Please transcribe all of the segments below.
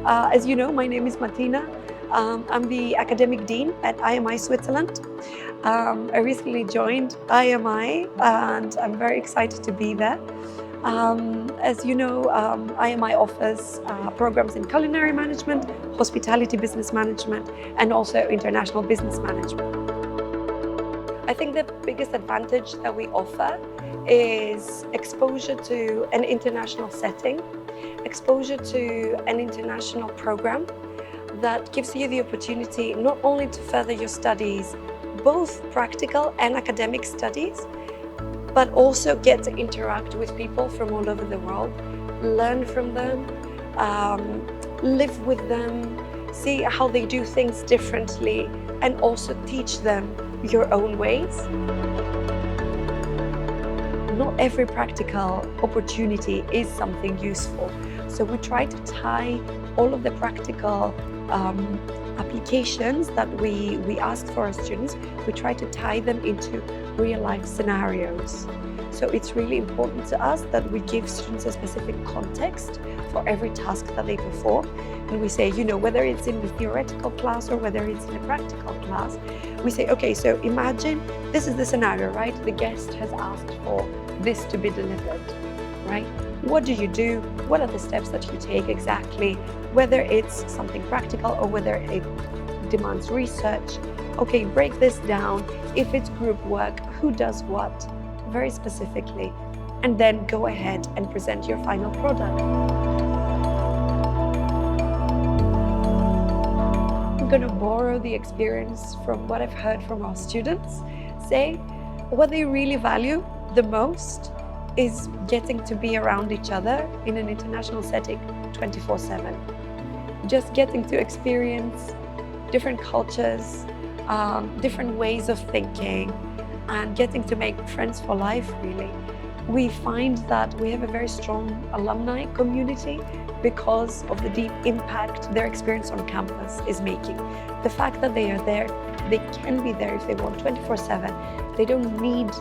As you know, my name is Martina. I'm the academic dean at IMI Switzerland. I recently joined IMI and I'm very excited to be there. As you know, IMI offers programs in culinary management, hospitality business management, and also international business management. I think the biggest advantage that we offer is exposure to an international setting, exposure to an international program that gives you the opportunity not only to further your studies, both practical and academic studies, but also get to interact with people from all over the world, learn from them, live with them, see how they do things differently, and also teach them your own ways. Not every practical opportunity is something useful. So we try to tie all of the practical applications that we ask for our students, we try to tie them into real life scenarios. So it's really important to us that we give students a specific context for every task that they perform. And we say, whether it's in the theoretical class or whether it's in a practical class, we say, okay, so imagine this is the scenario, right? The guest has asked for this to be delivered, right? What do you do? What are the steps that you take exactly? Whether it's something practical or whether it demands research. Okay, break this down. If it's group work, who does what? Very specifically. And then go ahead and present your final product. I'm going to borrow the experience from what I've heard from our students. Say, what they really value the most is getting to be around each other in an international setting 24/7. Just getting to experience different cultures, different ways of thinking, and getting to make friends for life, really. We find that we have a very strong alumni community because of the deep impact their experience on campus is making. The fact that they are there, they can be there if they want 24/7. They don't need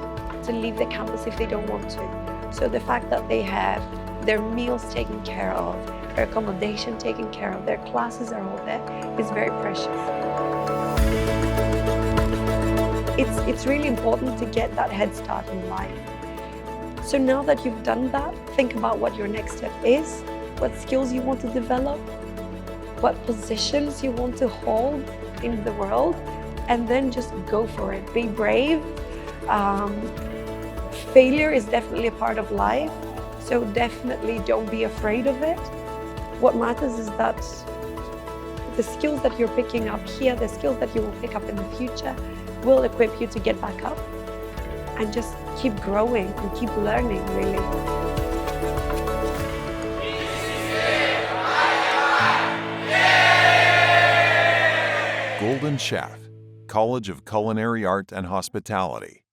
to leave the campus if they don't want to. So the fact that they have their meals taken care of, their accommodation taken care of, their classes are all there is very precious. It's really important to get that head start in life. So now that you've done that, think about what your next step is, what skills you want to develop, what positions you want to hold in the world, and then just go for it. Be brave. Failure is definitely a part of life, so definitely don't be afraid of it. What matters is that the skills that you're picking up here, the skills that you will pick up in the future, will equip you to get back up and just keep growing and keep learning, really. Golden Chef, College of Culinary Art and Hospitality.